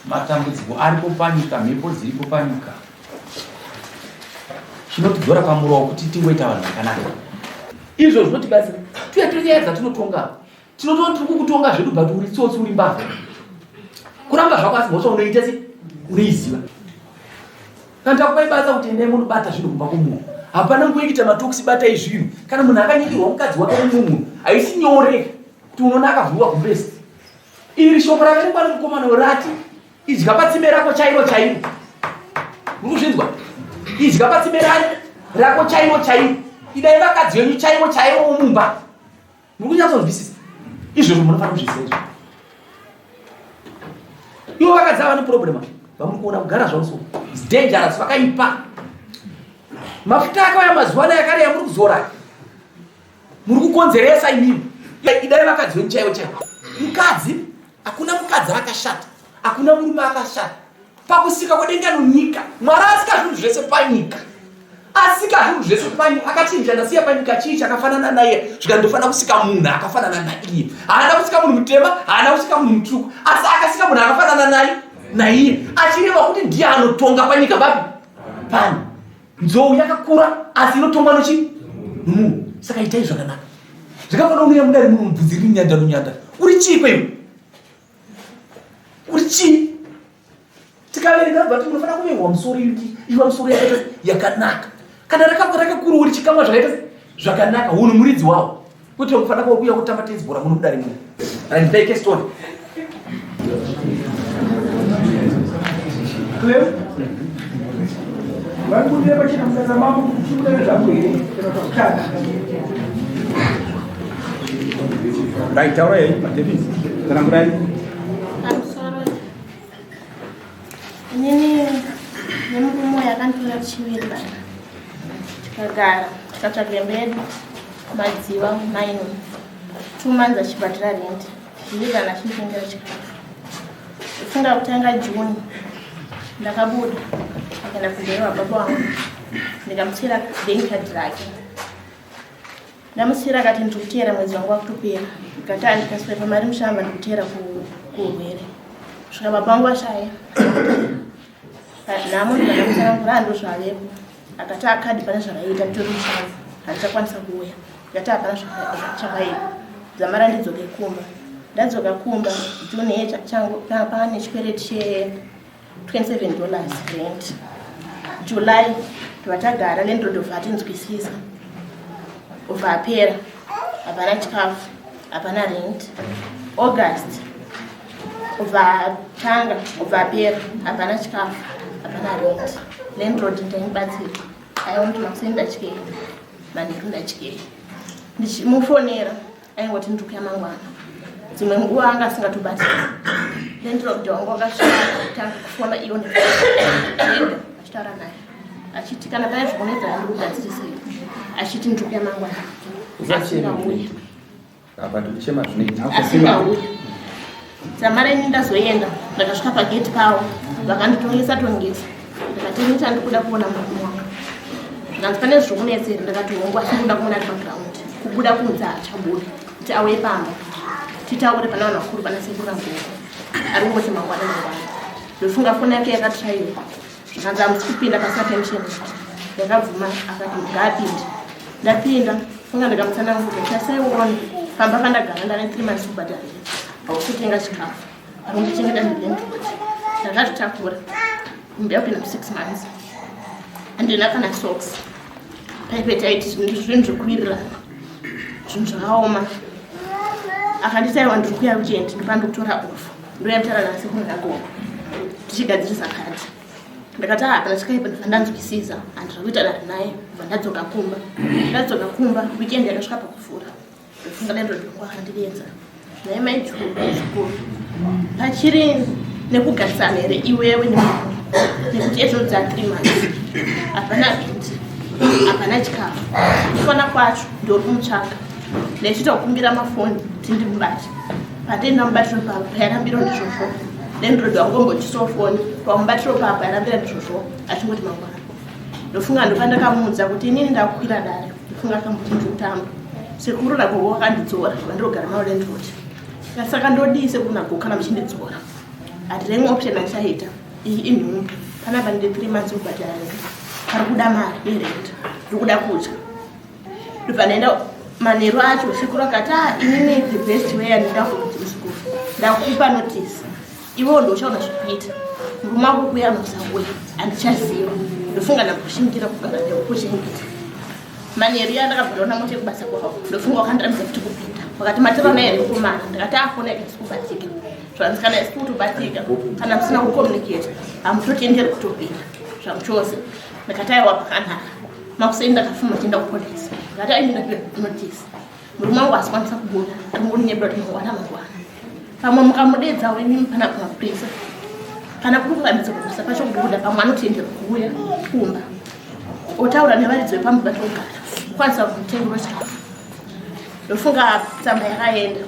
Matambudziko ari kupanika, mhepo dziri kupanika. Zvinotidzora pamuro kuti tingoita vanhu vakanaka. Izvo zvinotibatsira. Tuya dzatinotonga. Tinotonga tiri kukutonga zvedu but uri tsotsi uri mbavha. Kuramba zvako asi mhosva unoita sei? Unoiziva. Kana takupai basa kuti endai munobata zvinhu kubva kumunhu. Hapana kuita matoksi batai zvinhu. Kana munhu akanyikirwa mukadzi wake nemunhu, haisi nyore kuti unonaka vhuwa kubest. Iri shoko rakarekwa nemukomana werati. Idya patsime rako chairo chairo. Murikuzvinzwa? Idya patsime rako chairo chairo. Idai vakadzi venyu chairo chairo mumba. Murikunyatsonzwisisa? Izvozvo munofanira kuzviziva izvo. Ivo vakadzi ava neproblema. Vamuri kuona kugara zvavo so. It's dangerous, vakaipa. Mafuta akauya mazuva ano yakare yamuri kuzora. Muri kukonzeresa imimi. Idai vakadzi venyu chairo chairo. Mukadzi, hakuna mukadzi akashata. Hakuna murume akashata. Pakusika kwedenga nyika. Mwari asika zvinhu zvese panyika. Asika zvinhu zvese panyika. Akati ndandasiya panyika chii chakafanana naye. Zvikandofanira kusika munhu akafanana naiye. Haana kusika munhu mutema, haana kusika munhu mutsvuku. Asi akasika munhu akafanana naiye. Achireva kuti ndiye anotonga panyika papi? Pano. Nzou yakakura asi inotongwa nochi? Munhu. Saka itai zvakanaka. Zvakafanira unoya mudari munhu mubvudzi riri nyanda. Uri chii kweyo? Urichi tikaverenga bva tinofanira kuverwa musoro iwa musoro yakanaka. Kana rakakura uri chikamwa zvakaita zvakanaka, hunhu muridzi wawo. Kuti unofanira kuuya kutamba tennis bhora muno mudari muno. Ndipeke story. Clear? Vakumbira pachina mukadzi mambo kuchikudare zvako here kana right away David. Kana murari. Inini nemurume yakanditora chiviri bana. Tikagara, tikatsvaga mberi, madziva, maino. 2 months achibhatira rent. Zviri kana achinditengera chikafu. Kufunga kutanga June, ndakabuda. Ndakaenda kuzorora baba wangu. Ndikamutsira bank card rake. Ndamutsira akati ndikutera mwedzi wangu wakutopera. Ndikati ndikaswera mari mushamba ndikutera kuurwere. Svika baba wangu ashaya. Namo ndikamutsira ngura ndozvavepo. Akati akadi pane zvakaita nditori mushamba. Hachakwanisa kuuya. Ndikati hapana zvakaipa. Dzamara ndidzoke Kumba. Ndadzoka Kumba June changu pane chikwereti che $27 rent. July twatagara landlord vatinzwisisa. Uvapera hapana chikafu, hapana rent. August uvatanga uvapera hapana chikafu. hapana rent. Landlord ndaibatsira. Aiona makusenda chike. Manekunda chike. Ndichimufonera aingoti ndikuya mangwana. Dzimwe nguva anga asingatobatsira. Landlord wangu akasvika kutanga kufona iwo ndenda achitaura naye. Achiti kana pane zvikunetsa handikugadzirisei. Achiti ndikuya mangwana. Asingauya. Kuchema zvinoita. Asingauya. Zamara ini ndazoenda ndakasvika pageti pavo vakanditongesa tongesa. Ndikati nita ndikuda kuona murume wanga. Zvikanzi pane zvikunetsera ndakati hongu asi ndikuda kuona ari paground. Kubuda kunze achabuda kuti auye pamba. Titaure pana vanhu vakuru pana sekuru angu. Ari kungoti mangwana. Ndofunga foni yake yakatraiwa. Zvikanzi hamusi kupinda pasina pensheni. Ndakabvuma akati ngaapinde. Ndapinda funga ndikamutsanangura chasaiona pamba pandagara ndane 3 months kubhadharira. Haukutenga chikafu. Arundichengeta ndilendlord. Ndakazvitakura. Ndapinda 6 months. Handina kana socks. Paipeti aiti zvinhu zvekuririra. Zvinhu zvakaoma. Akanditaiwa ndiri kuya weekend ndopandikutora off. Ndoyamutara nasi kundagoa. Tichigadzirisa kadi. Ndakati hapana chikaipa ndanzwisisa handiri kuita naye ndadzoka Kumba. Ndadzoka Kumba weekend yakasvika pakufura. Ndofunga landlord wangu akandirenza. Naye maijuru pachiri nekugarisana here iwewe nekuti ezvinodza 3 months hapana bindi hapana chikafu kufana kwacho ndori kumutsvaka ndichiita kukumbira mafoni kuti ndimubate patenda mubatiro papo pairambiro ndizvozvo landlord wangombotisawo foni pamubatiro papo airambira ndizvozvo achingoti mangwana. Ndofunga ndopandakamuudza kuti inini ndakukwira dare ndofunga akamboti ndikutamba sekuru nagogo wakandidzora vandinogara nawo landlord. Saka ndodise kunago kana muchindidzora. Hatiremwe option achaita. Iyi inhumbi. Panapa ndine 3 months kubhadhara. Pari kuda mari yerent. Ndiri kuda kudya. Ndobva ndaenda manheru acho sekuru akati inini the best way andida kuudza school. Ndakupa notice. Iwo ndochaona zvekuita. Murume wako kuya anosakuya. Handichaziva. Ndofunga ndakushingira kugara nekukuchengeta. Manheru yandakabva mote kubasa kwavo. Ndofunga wakandiramidza kuti kupinda. Wakati matero naye ndikumana ndakati afona ekubatika zvanzi kana isi kutobatika kana musina kucommunicate hamutotenderi kutopinda zvangu chose. Ndakati aiwa pakanaka makusei ndakafuma tienda kupolisi ndakati aini ndapiwa notice murume wangu asikwanisa kubuda tongonyeberwa kuti mangwana pamwe mukamudedza wenyu pana kumapurisa kana kuri kuramidza kubusa pacho kubuda pamwe anotendera kuuya Kumba otaura nevaridzi vepamba vatogara kukwanisa kumutengero chikafu. Ndofunga tsamba yakaenda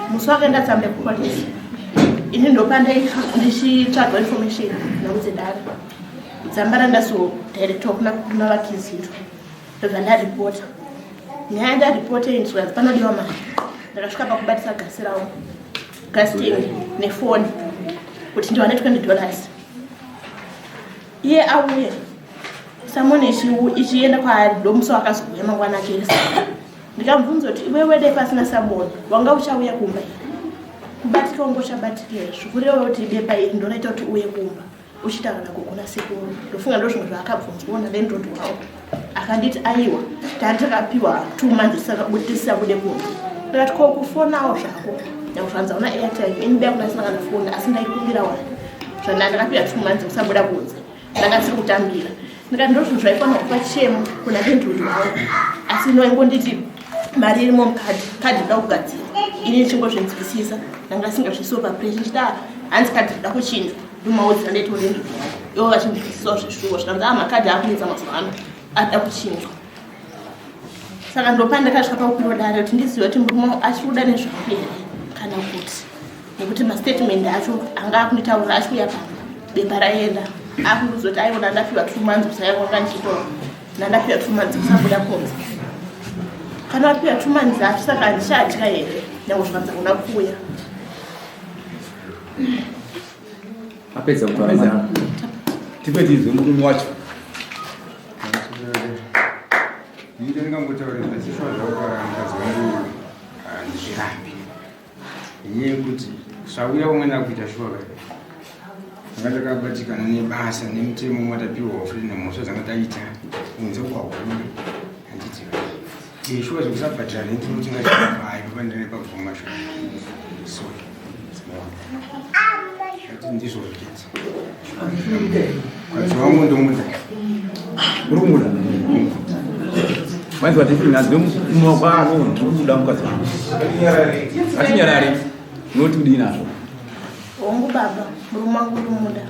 musi wakaenda tsamba yekupolisi ini ndopanda ndichitsvaga information naudze dare tsamba randaso director kuna vakiziro ndobva ndaripota nyaya ndaripota insurance panodiwa mari. Ndakasvika pakubatisa gasi rawo gasting nefoni kuti ndiwane $20. Iye auye samone ichienda kwaari ndomusi wakazouya mangwana akirisa. Ndikamubvunza kuti iwe wede pasina saboni wanga uchauya Kumba here. Kubatika wangu uchabatikira zvikurewo kuti bepa iri ndoraita kuti uye Kumba uchitaura nako kuna sekuru. Ndofunga ndozvimwe zvaakabvunzwa nalandlord wawo akanditi aiwa tandakapiwa 2 months saka tisabude Kumba. Ndakati ko kufonawo zvako ndakuzvanza una airtime inida kunasina kana foni asi ndaikumbira wani zvandakapiwa 2 months kusabuda kunze ndakasiri kutambira. Ndikati ndozvinhu zvaifanira kupa chemo kuna landlord wawo asi noingonditi mari irimo mukadhi kadhi nda kugadzira ini chingozvinzwisisa ndanga singazvisopa pressure ndida hanzi kadhi nda kuchinjwa ndimaudzira ndetorendo iwo vachinzwisisawo zvishuwo zvikanzi makadhi akunetsa mazuva ano ada kuchinjwa. Saka ndopa ndakasvika pakukwira dare kuti ndizive kuti murume achikuda nezvako here kana kuti nekuti mastatement acho anga akunditaurira achikuya pano bepa raenda akundizoti aiona ndapiwa 2 months kusaiwanga ndichitaura nandapiwa 2 months kusabuda kunze. Kana wapiwa 2 months acho saka handichatya here ndangozvanza kuna kuuya. Apedza kutaura tipedze murume wacho ndiri ndingangotaura zvachishwa zvakutaura mukadzi wangu handizvirambi inyaya yekuti zvauya umwe akuita shora anga takabatikana nebasa nemutemo watapiwa wafuri nemhosva dzanga taita kunze kwahuri handiti shuwa zvekusabhadhira renti notingaiaipa pandine pakuvhoma shora so ndizvo zvikiti kwaziwa mundomuda Murume. Mas vai ter que nas vemos uma vara no tudo dá mukadzi. Atinyarare. Noti kudina. Wangu baba, murume wangu ndumuda.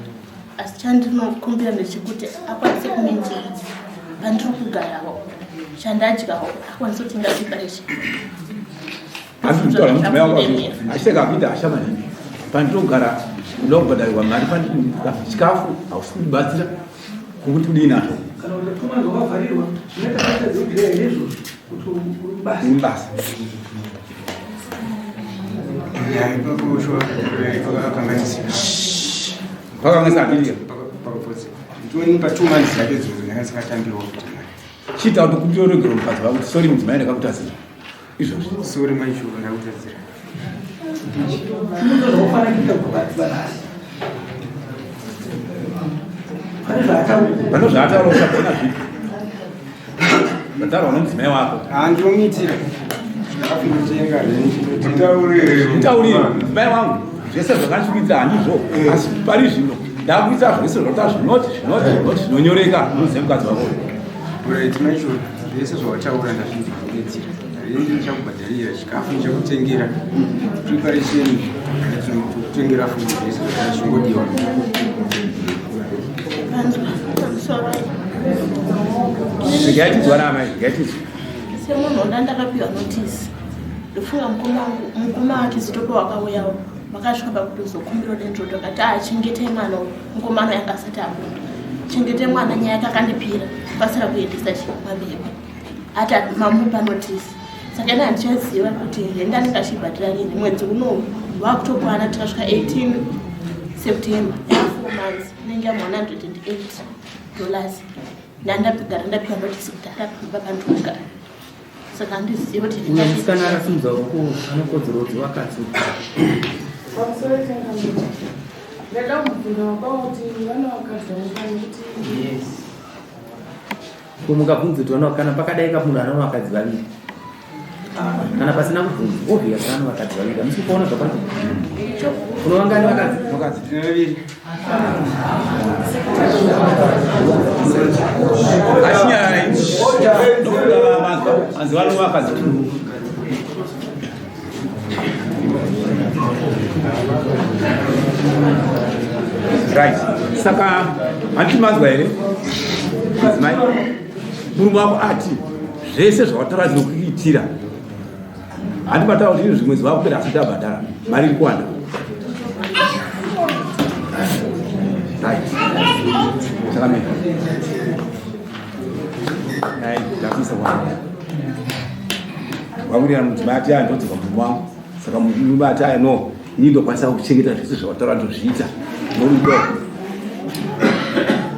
Asi chandinokumbira ndechekuti akwanise kumenjera pandiri kugarawo. Chandadyawo akwanise kutenga chikarechi. Asi kutaura mudzimai wako achiteka apinda ashama nini. Pandinogara ndokubhadharirwa mari pandinoda chikafu hausi kundibatsira kuti kudina. Kana unatuma ndo wavharirwa unoita zvigira izvo kuti basa. ya ipapo Pakanisa apirira. pakapotsa ndoni pa 2 months zake dzodzo ndakasakatambirwa kuti Chita kuti kutorogera mukadzi wako kuti sorry mudzimai ndakakutadzira. Izvozvo. sori maisho ndakutadzira unofana kuita kubatsana. Pano zvataura usagona zvipi. Vataura nomudzimai wako. ndomitira ndakafundotenga Nditaurire mudzimai wangu zvese zvakandisvitsa handizvo asi pari zvino ndakuita zvese zvota zvinoti zvinonyoreka unoziva mukadzi wako. right maisho zvese zvawataura ndazvinzvakudetsera ndichakubhadharira chikafu ndichakutengera preparation ndikutengera futi zvese zvingodiwa Zvigaitidzwa naamai zvigaitidzwa. Semunhu ndandakapiwa notice. Ndofunga mukoma wake Zitopo wakauyawo. Vakasvika pakutozokumbira dendroto akati chengetai mwana uyu. Mukomana yanga asati akunda. Chengetai mwana nyaya yake akandipira. Pasira kuendesa chimabebe. Ati mamupa notice. Saka ina handichaziva kuti ndandinga chibhadhira rini mwedzi unowu wakutokwana tikasvika 18 September. 4 months. Inenge $108. Ndandapigara ndapiwa notice kuti ndapinda pandogara. Saka ndiziva kuti Musikana akasimudza ruoko anokodzero kuti wakati. Ndada kubvunza wakauti vana vakadzi vanofana kuti Yes. Kumukabvunza kuti vanokana pakadai kamunhu anoona vakadzi vaviri. Kana pasina kubvunza obvious kana vakadzi vaviri. Musi kuona zvakati. Unovangani vakadzi? tinaviri Achinyarare. Ndokuda manzi vano vakadzi. Right. Saka handimanzwa here. Madzimai. Murume wako ati zvese zvawataura zvinokuitira. Handibataura kuti zvimwe zvava kupera asati abhadhara. Mari iri kuwanda. Right. Chakamira. Hai, ndakuisa kwana. Wakurira mudzimai ati ndodzoka murume wangu. Saka murume ati no, ini ndokwanisa kuchengeta zvese zvawataura ndozviita. Norudo.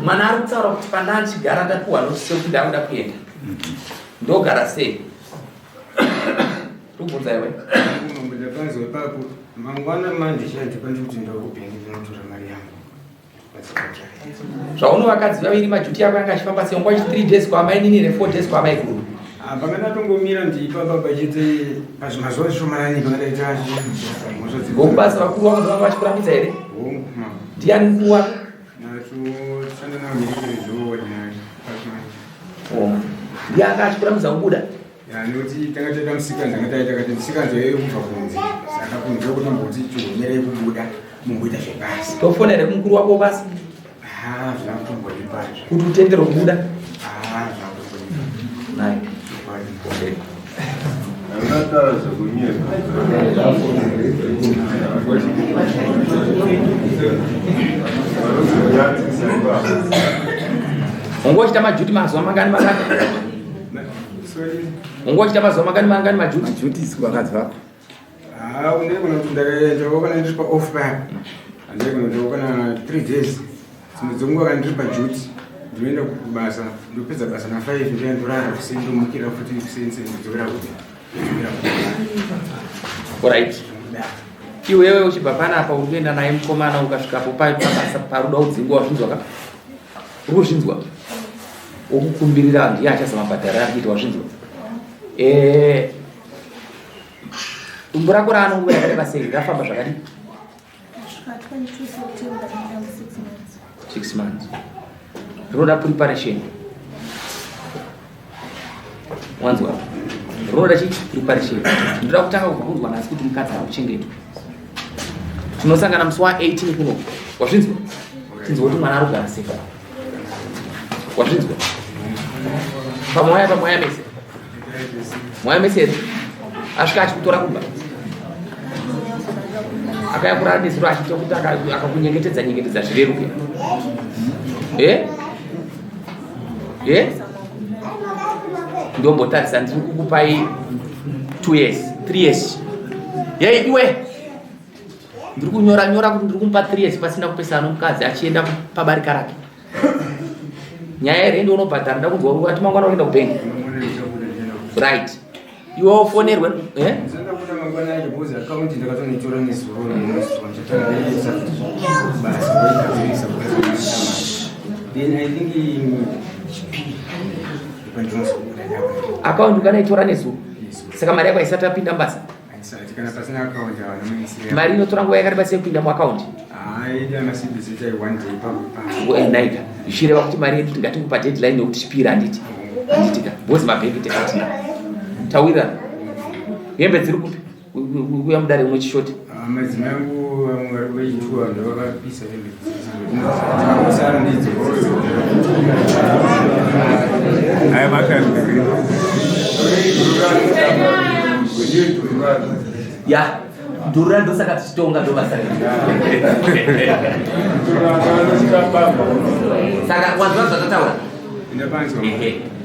Mwana ari kutaura kuti pandachigara ndapiwa notice kuti ndakuda kuenda. Ndogara sei? Tubvunza iwe. ndakanzwa ipapo mangwana manje chati pandikuti ndakubhengi ndinotora mari yangu Zvauno vakadzi vaviri majuti yako yanga achifamba sei? Ngwa 3 days kwaamai nini ne 4 days kwaamai guru. pakanatongomira ndiipapa pachite pazvimazuva zvishomanani pakadaita Ngokubasa vakuru vako zvavanga vachikurambidza here? Ndiani kuwa? natosanda navo mirekere zvoordinary Ndianga achikurambidza kubuda. nekuti tanga taita musikanzi anga taita kati musikanzi waive kubva kunzi saka kunzi wokutomboti chigomerai kubuda mungoita zvebasa Tofonere kumukuru wako basi zvakutomboti pazvo kuti utendere kubuda. zvakutomboti Nai. Anataraza kunyeka. Ungochita majuti mazuva mangani mangani? Ungochita mazuva mangani mangani majuti? Majuti isi kuvakadzi vako. undaigona kuti ndakana ndiri paoff paya handaigona kuti wakana 3 days dzimwe dzenguva kana ndiri pajuti ndinoenda kubasa ndopedza basa na 5 ndoendorara kusei ndomukira futi kusense ndidzokera kuti Alright. Iwewe uchibva panapa uri kuenda naye mukomana ukasvikapo pabasa paruda kudzingwa wazvinzwa ka? Uri kuzvinzwa? Okukumbirira ndiye achazamabhadhara akuita wazvinzwa? Dumbu rako raanongo yakareba sei? Rafamba zvakadii? Kusvika 22 6 months. Roda preparation. Wanzwa. Roda preparation. Ndoda kutaka kukudzwa nasi kuti mukadzi akuchengetwa. Tunosangana musi wa18 kuno. Wazvinzwa? Tinzwa kuti mwana arugara sei. Wazvinzwa? Pamoya mese. Moya mese. Asvika achikutora Kumba. Akayakura nesiro achita kuti akakunyengetedza zvireruke. Ndombotarisa ndiri kukupai 2 years, 3 years. Iwe ndiri kunyora kuti ndiri kumupa 3 years pasina kupesana nomukadzi achienda pabarika rake. Nyaya yerende unobhadhara ndakunzwa kuti mangwana unoenda kubengi. Right. Iwe ufonerwe account ukanoitora nesu. Saka mari yako isati yapinda mbasa. Mari inotora nguva yakareba sei kupinda muaccount? Ndaita zvichireva kuti mari yedu tingatikupa deadline yekuti chipiri handitika bosi mabhengi tekatina tawira hembe dziri kupi kuya mudare umwe chishoti madzimai angu vamwe vari kuitwa ndavakapisa hembe ya ndurura ndosaka tichitonga ndobasa saka wanzwa zvakataura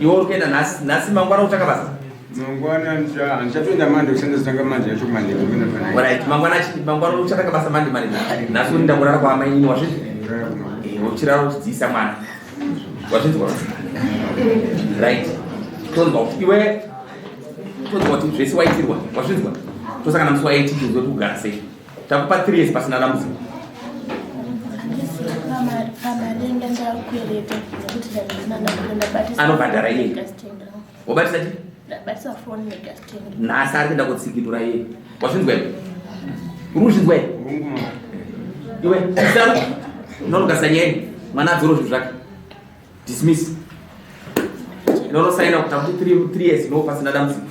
iwe uri kuenda nhasi mangwana utaka basa mangwana handichatoenda mande kusenda zitanga manje yacho mande right mangwana uchataka basa mande nhasi urinda kurara kwaamainini wazvizvi uchirara uchidziisa mwana wazvinzwa right tonzwa kuti iwe tonzwa kuti zvese waitirwa wazvinzwa tosangana musi wa18 tinzwa kuti kugara sei takupa 3 years pasina dambudziko anobhadhara iye wabatisa ti nhasi ari kuenda kutsikidura iye wazvinzwa iwe uri kuzvinzwa iwe iwe isaro unonokasanyeni mwana adzoro zvinhu zvake dismiss inonosaina kuti takuti 3 years no pasina dambudziko